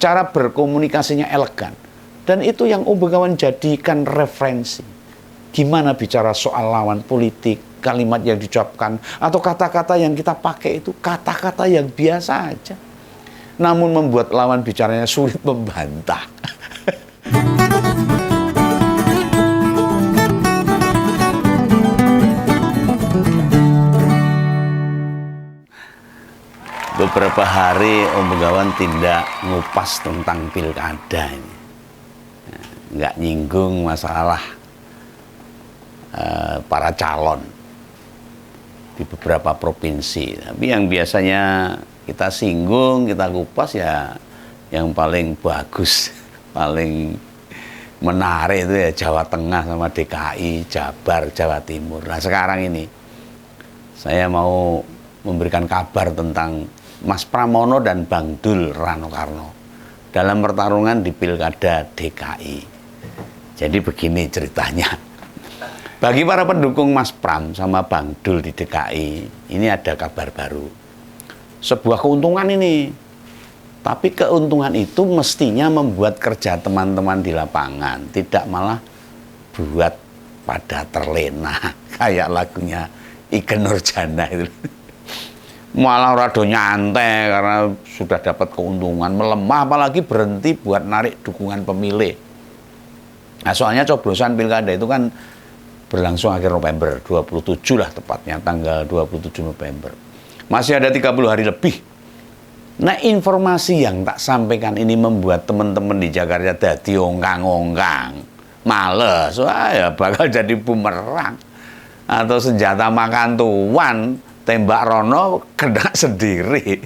cara berkomunikasinya elegan. Dan itu yang Om Begawan jadikan referensi. Gimana bicara soal lawan politik, kalimat yang diucapkan, atau kata-kata yang kita pakai itu kata-kata yang biasa aja. Namun membuat lawan bicaranya sulit membantah. Beberapa hari Om Begawan tindak ngupas tentang pilkada ini. Nggak nyinggung masalah para calon di beberapa provinsi. Tapi yang biasanya kita singgung, kita kupas ya yang paling bagus, paling menarik itu ya Jawa Tengah sama DKI, Jabar, Jawa Timur. Nah sekarang ini saya mau memberikan kabar tentang Mas Pramono dan Bang Dul Rano Karno dalam pertarungan di Pilkada DKI. Jadi begini ceritanya. Bagi para pendukung Mas Pram sama Bang Dul di DKI, ini ada kabar baru. Sebuah keuntungan ini. Tapi keuntungan itu mestinya membuat kerja teman-teman di lapangan, tidak malah buat pada terlena kayak lagunya Ikke Nurjana itu. Malah rada nyantai karena sudah dapat keuntungan, melemah apalagi berhenti buat narik dukungan pemilih. Nah soalnya coblosan pilkada itu kan berlangsung akhir November, 27 lah tepatnya, tanggal 27 November. Masih ada 30 hari lebih. Nah informasi yang tak sampaikan ini membuat teman-teman di Jakarta dadi ongkang-ongkang, males, wah ya bakal jadi bumerang atau senjata makan tuan, tembak Rono kena sendiri.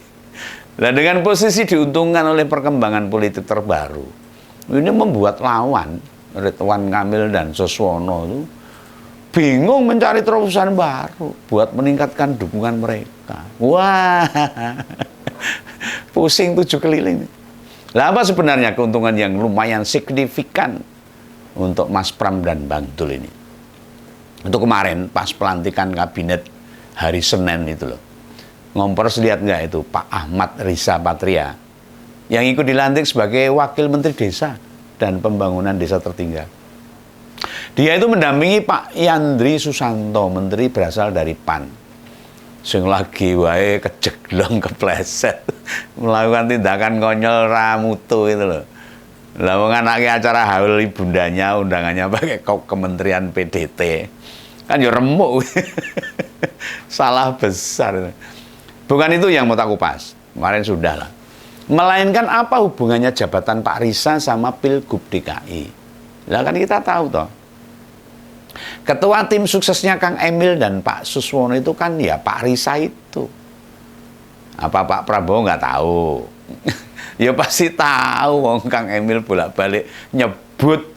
Nah dengan posisi diuntungkan oleh perkembangan politik terbaru, ini membuat lawan Ridwan Kamil dan Suswono itu bingung mencari terobosan baru buat meningkatkan dukungan mereka. Wah, pusing 7 keliling. Lah apa sebenarnya keuntungan yang lumayan signifikan untuk Mas Pram dan Bang Dul ini? Untuk kemarin pas pelantikan kabinet hari Senin itu loh, ngompers lihat nggak itu Pak Ahmad Riza Patria yang ikut dilantik sebagai Wakil Menteri Desa dan Pembangunan Desa Tertinggal. Dia itu mendampingi Pak Yandri Susanto, menteri berasal dari PAN. Sing lagi wae kejeglong kepleset, melakukan tindakan konyol ramutu itu loh. Lah wong anake acara haul ibundanya, undangannya pakai Kementerian PDT. Kan ya remuk. Salah besar. Bukan itu yang mau tak kupas. Kemarin sudah lah. Melainkan apa hubungannya jabatan Pak Riza sama Pilgub DKI. Lah kan kita tahu toh. Ketua tim suksesnya Kang Emil dan Pak Suswono itu kan ya Pak Riza itu. Apa Pak Prabowo nggak tahu? Ya pasti tahu. Wong Kang Emil bolak-balik nyebut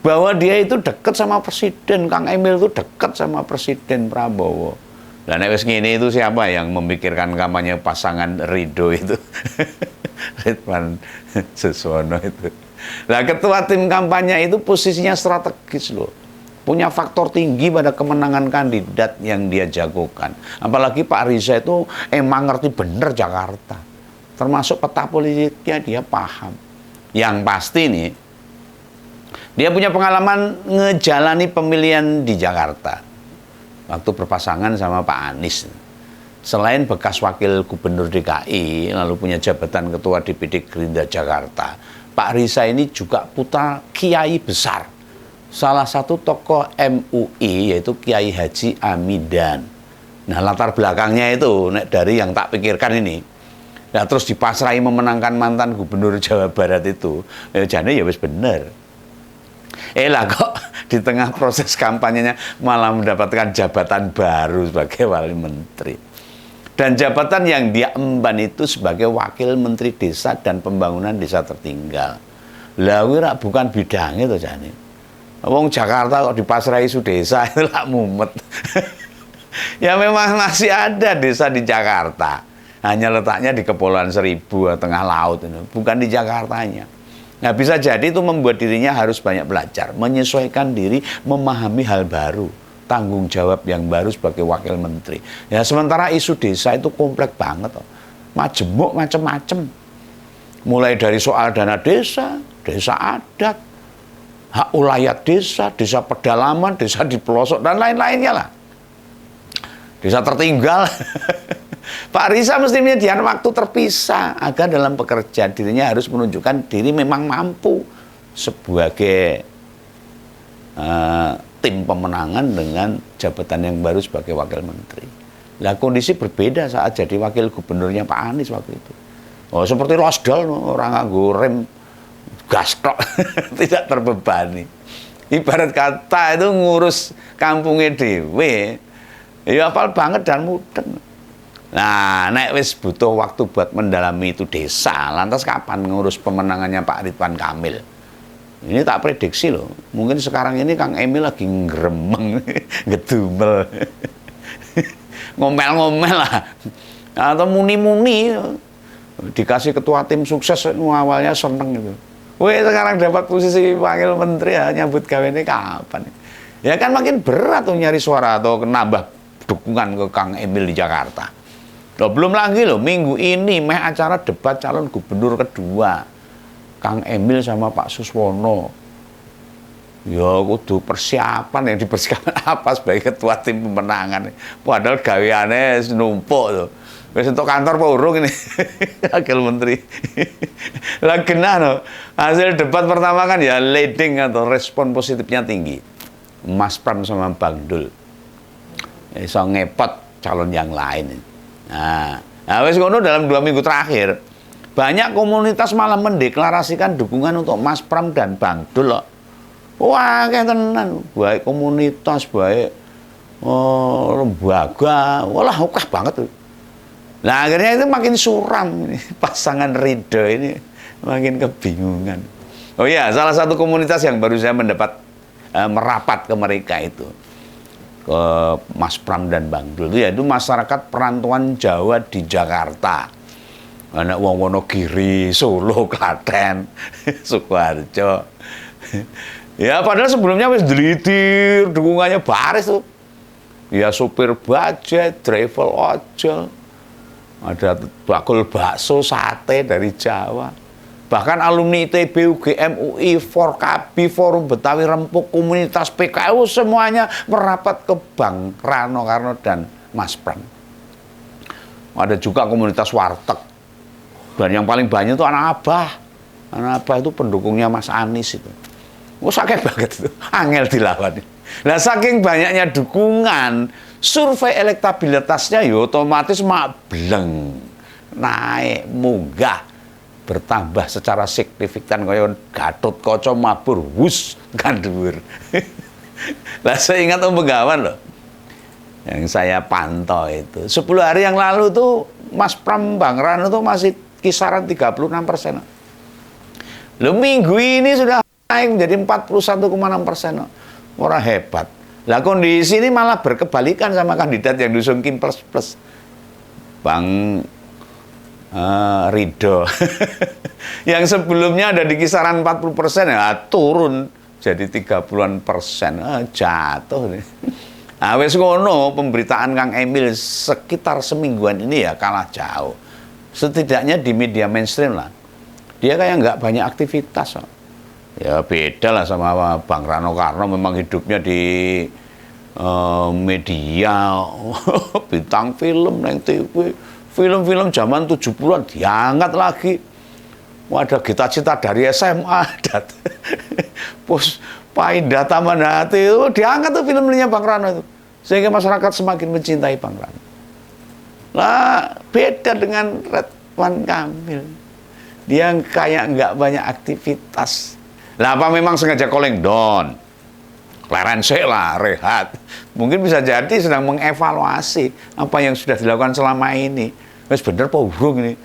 bahwa dia itu dekat sama Presiden. Kang Emil itu dekat sama Presiden Prabowo. Lah nek wis ngene itu siapa yang memikirkan kampanye pasangan Ridho itu? Ridwan Suswono itu. Lah ketua tim kampanye itu posisinya strategis loh. Punya faktor tinggi pada kemenangan kandidat yang dia jagokan. Apalagi Pak Riza itu emang ngerti bener Jakarta. Termasuk peta politiknya dia paham. Yang pasti nih, dia punya pengalaman ngejalani pemilihan di Jakarta. Waktu berpasangan sama Pak Anies. Selain bekas wakil gubernur DKI, lalu punya jabatan ketua DPD Gerindra Jakarta, Pak Riza ini juga putra kiai besar. Salah satu tokoh MUI yaitu Kiai Haji Amidan. Nah latar belakangnya itu dari yang tak pikirkan ini. Nah terus dipasrai memenangkan mantan gubernur Jawa Barat itu. Jadi ya wis bener. Lah kok di tengah proses kampanyenya malah mendapatkan jabatan baru sebagai wali menteri. Dan jabatan yang dia emban itu sebagai wakil menteri desa dan pembangunan desa tertinggal. Lah wira bukan bidangnya tuh jane. Wong Jakarta kok dipasrai isu desa itu lah mumet. Ya memang masih ada desa di Jakarta. Hanya letaknya di Kepulauan Seribu tengah laut itu, bukan di Jakartanya. Nah bisa jadi itu membuat dirinya harus banyak belajar, menyesuaikan diri, memahami hal baru, tanggung jawab yang baru sebagai wakil menteri. Ya sementara isu desa itu kompleks banget, majemuk macem-macem. Mulai dari soal dana desa, desa adat, hak ulayat desa, desa pedalaman, desa di pelosok, dan lain-lainnya lah. Desa tertinggal. Pak Risa mesti menyediakan waktu terpisah agar dalam pekerjaan dirinya harus menunjukkan diri memang mampu sebagai tim pemenangan dengan jabatan yang baru sebagai wakil menteri. Nah, kondisi berbeda saat jadi wakil gubernurnya Pak Anies waktu itu. Oh, seperti Losdal, orang nganggo rem gas tok, tidak terbebani. Ibarat kata itu ngurus kampungnya dewe, ya hafal banget dan mudeng. Nah, nek wis butuh waktu buat mendalami itu desa, lantas kapan ngurus pemenangannya Pak Ridwan Kamil? Ini tak prediksi loh, mungkin sekarang ini Kang Emil lagi ngremeng, ngedumel, ngomel-ngomel lah, atau muni-muni. Dikasih ketua tim sukses awalnya seneng gitu. Wih, sekarang dapat posisi wakil menteri ya, nyambut gawe ini kapan? Ya kan makin berat tuh nyari suara atau nambah dukungan ke Kang Emil di Jakarta. Loh, belum lagi loh, minggu ini meh acara debat calon gubernur kedua Kang Emil sama Pak Suswono. Ya kudu persiapan yang dipersiapkan apa sebagai ketua tim pemenangan. Padahal gaweane numpuk tuh. Wis untuk kantor apa urung ini? Wakil menteri. Lah genah no. Hasil debat pertama kan ya leading atau respon positifnya tinggi. Mas Pram sama Bang Dul. Iso ngepot calon yang lain. Nah wis ngono dalam 2 minggu terakhir banyak komunitas malah mendeklarasikan dukungan untuk Mas Pram dan Bang Dul loh. Wah, kayak tenan. Baik komunitas, baik lembaga. Walah, okah banget tuh. Nah akhirnya itu makin suram ini. Pasangan Ridho ini makin kebingungan. Oh iya, salah satu komunitas yang baru saya mendapat merapat ke mereka itu ke Mas Pram dan Bang Dul itu yaitu masyarakat perantauan Jawa di Jakarta. Anak wong Wonogiri, Solo, Klaten, Sukoharjo. Ya padahal sebelumnya wis delitir dukungannya baris tuh. Ya supir budget, travel ojol. Ada bakul bakso, sate dari Jawa. Bahkan alumni ITB, UGM, UI, Forkabi, Forum Betawi Rempuk, komunitas PKU semuanya merapat ke Bang Rano Karno dan Mas Pram. Ada juga komunitas warteg. Dan yang paling banyak itu anak Abah. Anak Abah itu pendukungnya Mas Anies itu. Oh, sakit banget itu. Angel dilawan. Nah, saking banyaknya dukungan, survei elektabilitasnya ya otomatis bleng, naik, munggah, bertambah secara signifikan kaya Gatotkaca mabur, wus kan dhuwur. Lah saya ingat Om Begawan loh, yang saya pantau itu 10 hari yang lalu tuh Mas Pram Bang Rano tuh masih kisaran 36%. Loh minggu ini sudah naik menjadi 41,6%. Orang hebat. Lah kondisi ini malah berkebalikan sama kandidat yang diusung Kim plus Bang Ridho. Yang sebelumnya ada di kisaran 40% ya turun jadi 30-an%. Jatuh nih. Nah, wes ngono pemberitaan Kang Emil sekitar semingguan ini ya kalah jauh. Setidaknya di media mainstream lah. Dia kayak nggak banyak aktivitas. Ya beda lah sama Bang Rano Karno, memang hidupnya di media, bintang film, neng TV, film-film zaman 70-an diangkat lagi. Ada Cita-Cita dari SMA, Pindah Taman Hati itu diangkat tuh filmnya Bang Rano itu, sehingga masyarakat semakin mencintai Bang Rano. Lah beda dengan Ridwan Kamil, dia kayak nggak banyak aktivitas. Lah apa memang sengaja calling down? Clarence lah, rehat. Mungkin bisa jadi sedang mengevaluasi apa yang sudah dilakukan selama ini. Wes bener apa urung ini?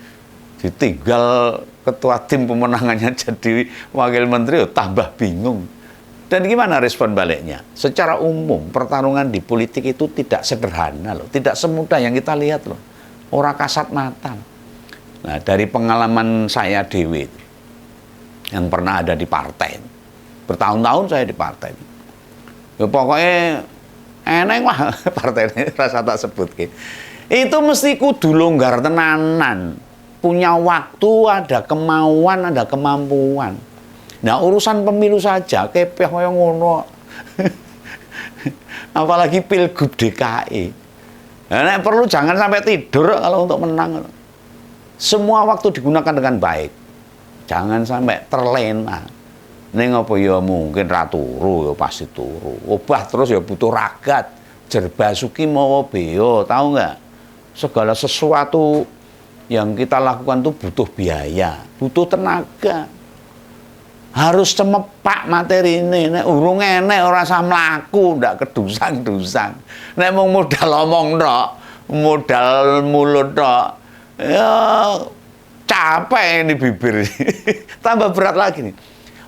Ditinggal ketua tim pemenangannya jadi wakil menteri, tambah bingung. Dan gimana respon baliknya? Secara umum pertarungan di politik itu tidak sederhana loh, tidak semudah yang kita lihat loh. Ora kasat mata. Nah dari pengalaman saya dewi yang pernah ada di partai, bertahun-tahun saya di partai, ya, pokoknya eneng lah partai ini rasa tak sebut gitu. Itu mesti kudu longgar tenanan. punya waktu, ada kemauan, ada kemampuan. Nah, urusan pemilu saja kepeh kaya ngono. Apalagi Pilgub DKI. Nah, perlu jangan sampai tidur kalau untuk menang. Semua waktu digunakan dengan baik. Jangan sampai terlena. Ning apa ya mungkin ra turu ya pasti turu. Obah terus ya butuh ragat. Jer Basuki mawa beo, tahu nggak? Segala sesuatu yang kita lakukan tuh butuh biaya, butuh tenaga. Harus cemepak materi ini. Nek urung enek ora usah mlaku, ndak kedusang-dusang. Nek mung modal omong tok, modal mulut tok, ya capek ini bibir. Tambah berat lagi nih.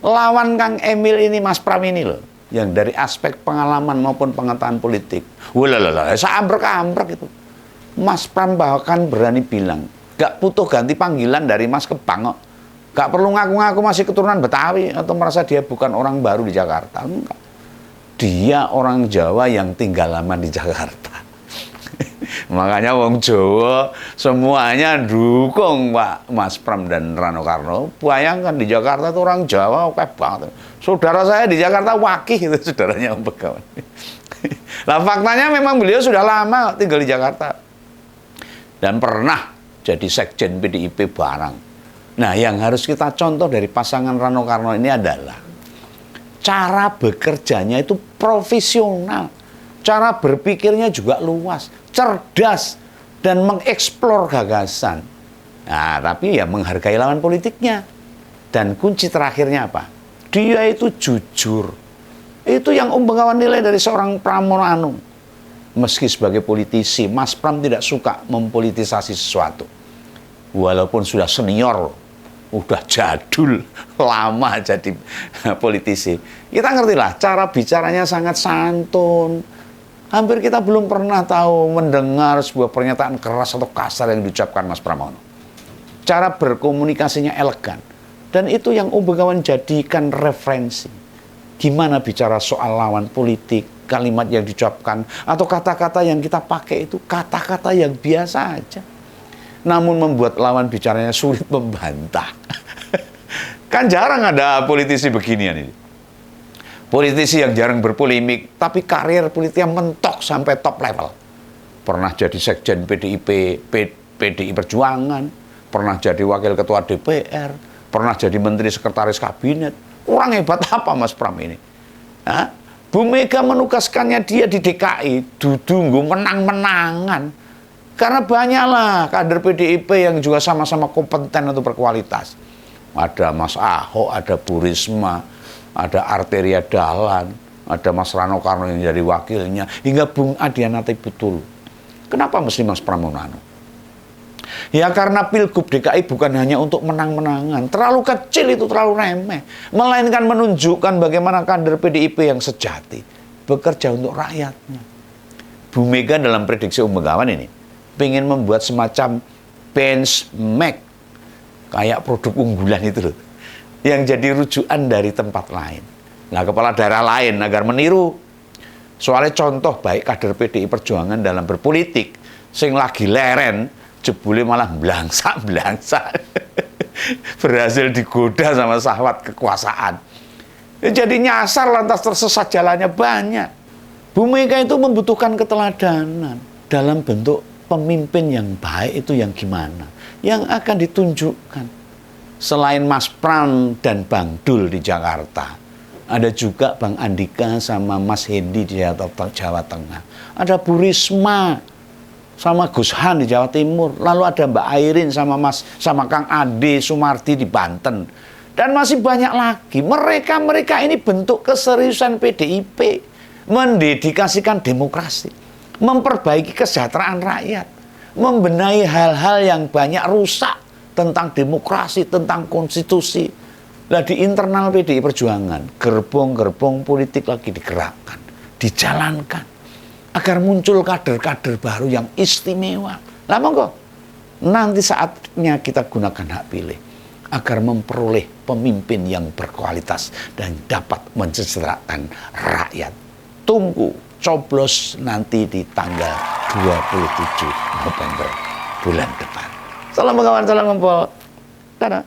Lawan Kang Emil ini, Mas Pram ini loh, yang dari aspek pengalaman maupun pengetahuan politik. Walah, seambrek-ambrek itu. Mas Pram bahkan berani bilang, gak butuh ganti panggilan dari Mas Kebang kok. Gak perlu ngaku-ngaku masih keturunan Betawi atau merasa dia bukan orang baru di Jakarta. Enggak. Dia orang Jawa yang tinggal lama di Jakarta. Makanya wong Jawa semuanya dukung Pak Mas Pram dan Rano Karno. Bayangkan di Jakarta tuh orang Jawa oke banget. Saudara saya di Jakarta wakil itu saudaranya Om Begawan. Nah, faktanya memang beliau sudah lama tinggal di Jakarta. Dan pernah jadi sekjen PDIP barang. Nah, yang harus kita contoh dari pasangan Rano Karno ini adalah cara bekerjanya itu profesional. Cara berpikirnya juga luas, cerdas, dan mengeksplor gagasan. Nah, tapi ya menghargai lawan politiknya. Dan kunci terakhirnya apa? Dia itu jujur. Itu yang Om Begawan nilai dari seorang Pramono Anung. Meski sebagai politisi, Mas Pram tidak suka mempolitisasi sesuatu. Walaupun sudah senior, udah jadul, lama jadi politisi. Kita ngertilah, cara bicaranya sangat santun. Hampir kita belum pernah tahu mendengar sebuah pernyataan keras atau kasar yang diucapkan Mas Pramono. Cara berkomunikasinya elegan. Dan itu yang Om Begawan jadikan referensi. Gimana bicara soal lawan politik, kalimat yang diucapkan, atau kata-kata yang kita pakai itu kata-kata yang biasa aja. Namun membuat lawan bicaranya sulit membantah. Kan jarang ada politisi beginian ini. Politisi yang jarang berpolemik, tapi karir politiknya mentok sampai top level. Pernah jadi sekjen PDI Perjuangan, pernah jadi wakil ketua DPR, pernah jadi menteri sekretaris kabinet. Kurang hebat apa Mas Pram ini? Hah? Bu Mega menugaskannya dia di DKI, dudunggu menang-menangan. Karena banyaklah kader PDIP yang juga sama-sama kompeten atau berkualitas. Ada Mas Ahok, ada Bu Risma, ada Arteria Dahlan, ada Mas Rano Karno yang jadi wakilnya, hingga Bung Adiana Betul. Kenapa mesti Mas Pramono? Ya karena Pilgub DKI bukan hanya untuk menang-menangan, terlalu kecil itu, terlalu remeh, melainkan menunjukkan bagaimana kader PDIP yang sejati bekerja untuk rakyatnya. Bu Mega dalam prediksi Om Begawan ini pengen membuat semacam benchmark kayak produk unggulan itu loh, yang jadi rujukan dari tempat lain. Nah, kepala daerah lain agar meniru. Soalnya contoh baik kader PDI Perjuangan dalam berpolitik, sing lagi leren, jebule malah blangsak. Berhasil digoda sama syahwat kekuasaan. Jadi nyasar lantas tersesat jalannya banyak. Bu Mega itu membutuhkan keteladanan dalam bentuk pemimpin yang baik itu yang gimana? Yang akan ditunjukkan. Selain Mas Pram dan Bang Dul di Jakarta, ada juga Bang Andika sama Mas Hendi di Jawa Tengah. Ada Bu Risma sama Gus Han di Jawa Timur. Lalu ada Mbak Airin sama Kang Ade Sumardi di Banten. Dan masih banyak lagi. Mereka ini bentuk keseriusan PDIP. Mendedikasikan demokrasi. Memperbaiki kesejahteraan rakyat. Membenahi hal-hal yang banyak rusak. Tentang demokrasi, tentang konstitusi. Nah, di internal PDI Perjuangan, gerbong-gerbong politik lagi digerakkan, dijalankan, agar muncul kader-kader baru yang istimewa. Lah monggo, nanti saatnya kita gunakan hak pilih, agar memperoleh pemimpin yang berkualitas dan dapat mensejahterakan rakyat. Tunggu coblos nanti di tanggal 27 November bulan depan. Salam kawan, salam ngumpul. Dadah.